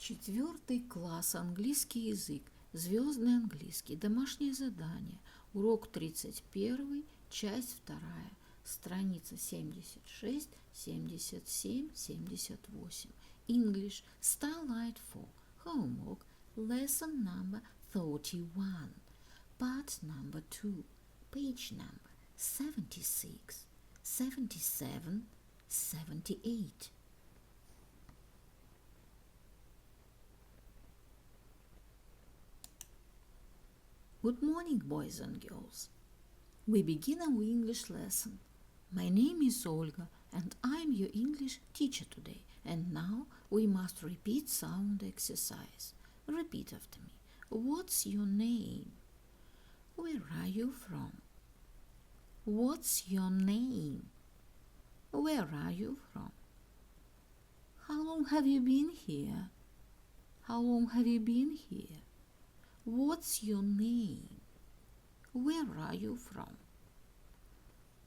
4 класс, английский язык, Звездный английский, домашнее задание, урок 31, часть 2, страница 76, 77, 78. English, Starlight 4, homework, lesson number 31, part number 2, page number 76, 77, 78. Good morning, boys and girls. We begin our English lesson. My name is Olga and I'm your English teacher today. And now we must repeat sound exercise. Repeat after me. What's your name? Where are you from? What's your name? Where are you from? How long have you been here? How long have you been here? What's your name? Where are you from?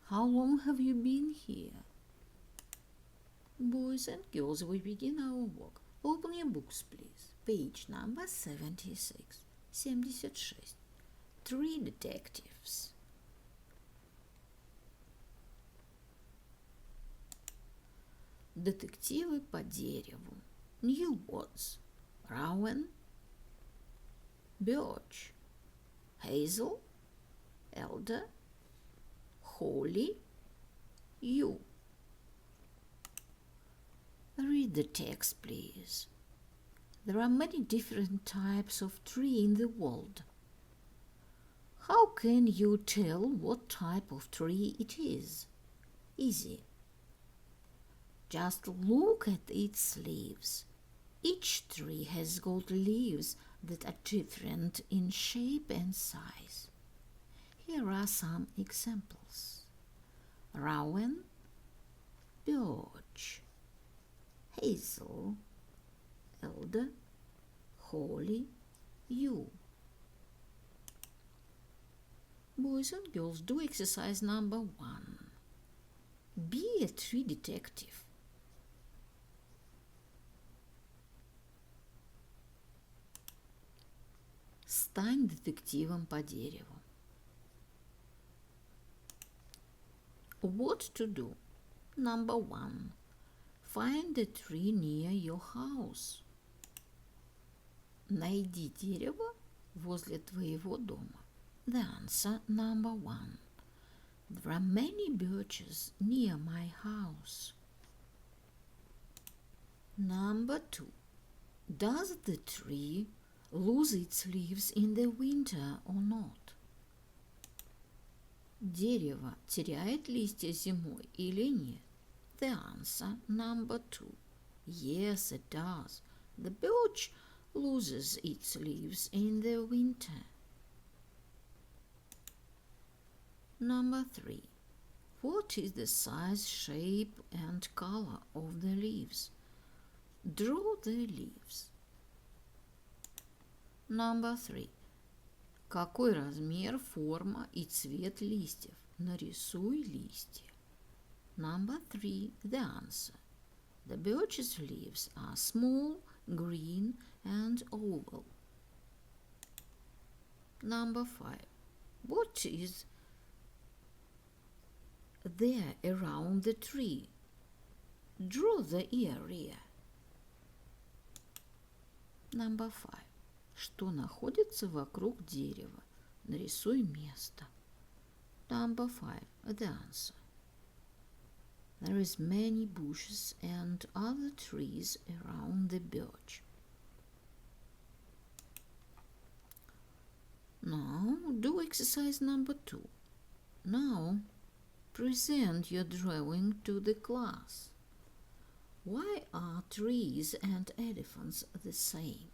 How long have you been here? Boys and girls, we begin our work. Open your books, please. Page number 76. 76. Three detectives. Детективы по дереву. New words. Rowan, birch, hazel, elder, holly, yew. Read the text, please. There are many different types of tree in the world. How can you tell what type of tree it is? Easy. Just look at its leaves. Each tree has got leaves that are different in shape and size. Here are some examples. Rowan, birch, hazel, elder, holly, yew. Boys and girls, do exercise number 1. Be a tree detective. Стань детективом по дереву. What to do? Number 1. Find a tree near your house. Найди дерево возле твоего дома. The answer, number 1. There are many birches near my house. Number 2. Does the tree lose its leaves in the winter or not? Дерево теряет листья зимой или нет? The answer, number 2. Yes, it does. The birch loses its leaves in the winter. Number 3. What is the size, shape and color of the leaves? Draw the leaves. Number 3. Какой размер, форма и цвет листьев? Нарисуй листья. Number 3. The answer. The birch's leaves are small, green and oval. Number 5. What is there around the tree? Draw the area. Number 5. Что находится вокруг дерева? Нарисуй место. Number 5. The answer. There is many bushes and other trees around the birch. Now do exercise number 2. Now present your drawing to the class. Why are trees and elephants the same?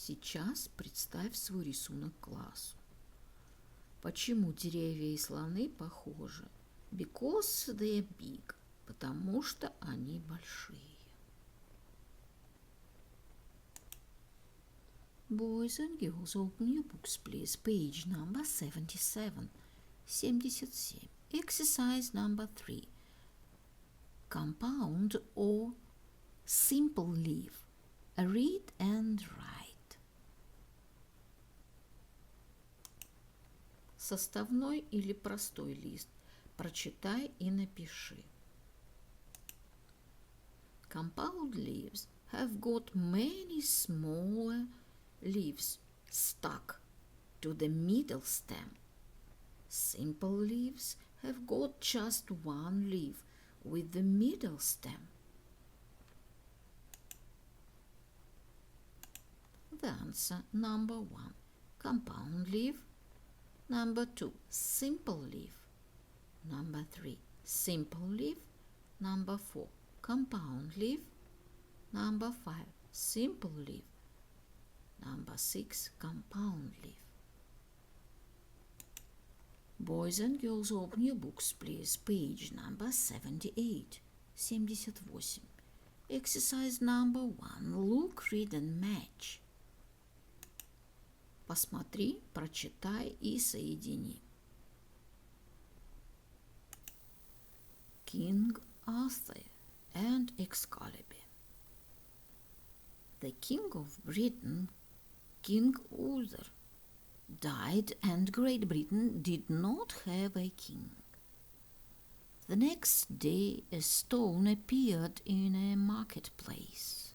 Сейчас представь свой рисунок классу. Почему деревья и слоны похожи? Because they are big. Потому что они большие. Boys and girls, open your books, please. Page number 77. 77. Exercise number 3. Compound or Simple leaf. Read and write. Составной или простой лист. Прочитай и напиши. Compound leaves have got many smaller leaves stuck to the middle stem. Simple leaves have got just one leaf with the middle stem. The answer number 1, compound leaf. Number 2, simple leaf. Number 3, simple leaf. Number 4, compound leaf. Number 5, simple leaf. Number 6, compound leaf. Boys and girls, open your books, please. Page number 78. 78. Exercise number 1. Look, read and match. Посмотри, прочитай и соедини. King Arthur and Excalibur. The King of Britain, King Arthur, died, and Great Britain did not have a king. The next day a stone appeared in a marketplace.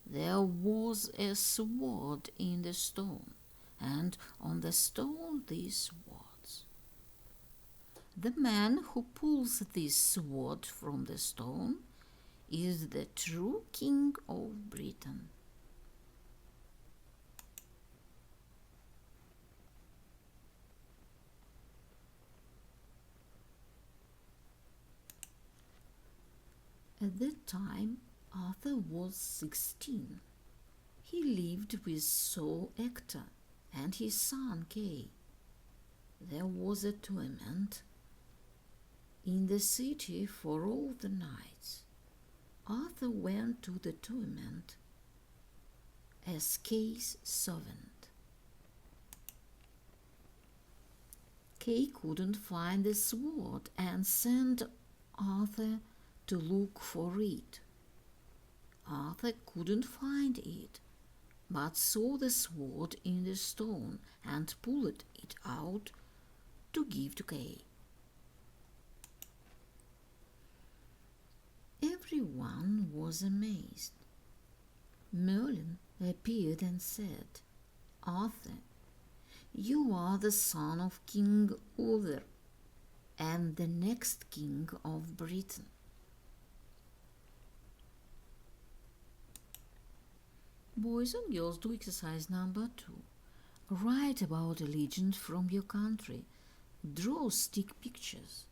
There was a sword in the stone, and on the stone these words: The man who pulls this sword from the stone is the true King of Britain. At that time, Arthur was 16. He lived with Sir Ector and his son Kay. There was a tournament in the city for all the knights. Arthur went to the tournament as Kay's servant. Kay couldn't find the sword and sent Arthur to look for it. Arthur couldn't find it, but saw the sword in the stone and pulled it out to give to Kay. Everyone was amazed. Merlin appeared and said, Arthur, you are the son of King Arthur and the next king of Britain. Boys and girls, do exercise number 2. Write about a legend from your country. Draw stick pictures.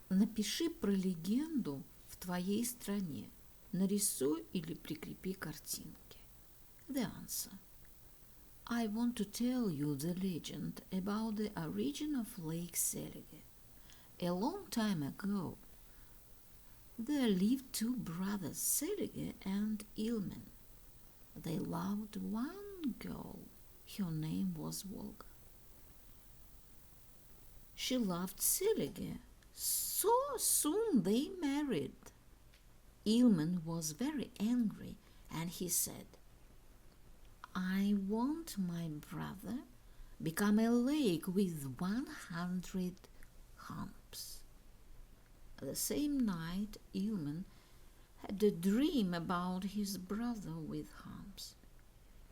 Напиши про легенду в твоей стране. Нарисуй или прикрепи картинки. The answer. I want to tell you the legend about the origin of Lake Selige. A long time ago, there lived two brothers, Selige and Ilmen. They loved one girl. Her name was Volga. She loved Selige, so soon they married. Ilmen was very angry, and he said, I want my brother become a lake with 100 humps. The same night, Ilmen had a dream about his brother with humps.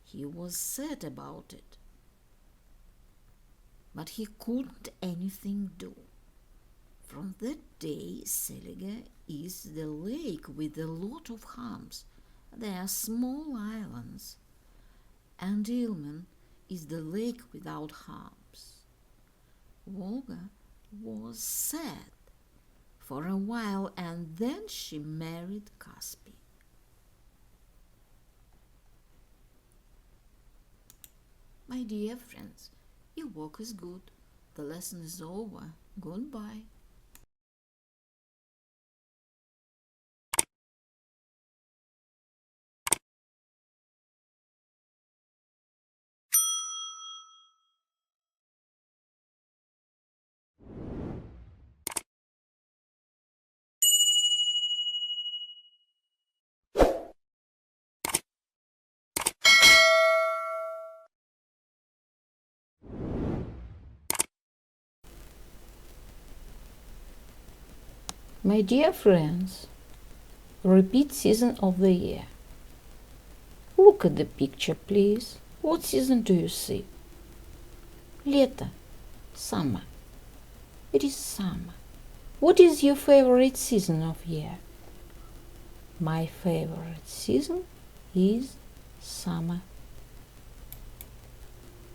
He was sad about it, but he couldn't anything do. From that day, Selige is the lake with a lot of humps. They are small islands. And Ilmen is the lake without humps. Volga was sad for a while, and then she married Caspy. My dear friends, your work is good. The lesson is over. Goodbye. My dear friends, repeat season of the year. Look at the picture, please. What season do you see? Лето. Summer. It is summer. What is your favorite season of year? My favorite season is summer.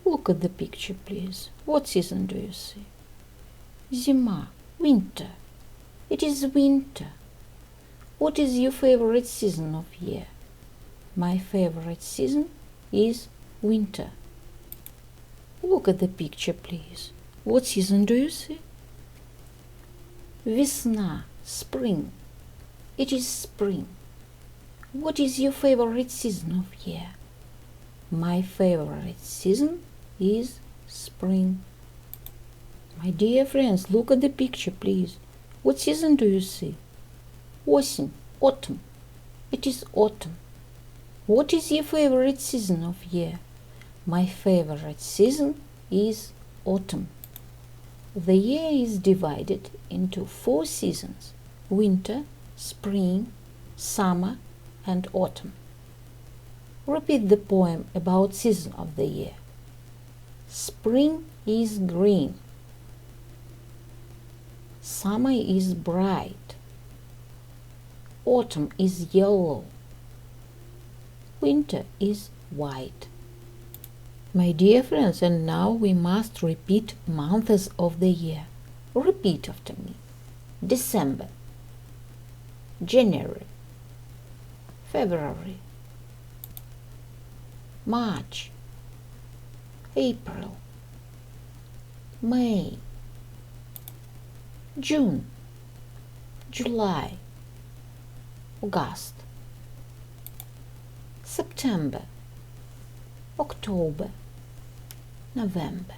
Look at the picture, please. What season do you see? Зима. Winter. It is winter. What is your favorite season of year? My favorite season is winter. Look at the picture, please. What season do you see? Весна. Spring. It is spring. What is your favorite season of year? My favorite season is spring. My dear friends, look at the picture, please. What season do you see? Осень. Autumn. It is autumn. What is your favorite season of year? My favorite season is autumn. The year is divided into 4 seasons: winter, spring, summer, and autumn. Repeat the poem about season of the year. Spring is green. Summer is bright. Autumn is yellow. Winter is white. My dear friends, and now we must repeat months of the year. Repeat after me. December, January, February, March, April, May, June, July, August, September, October, November.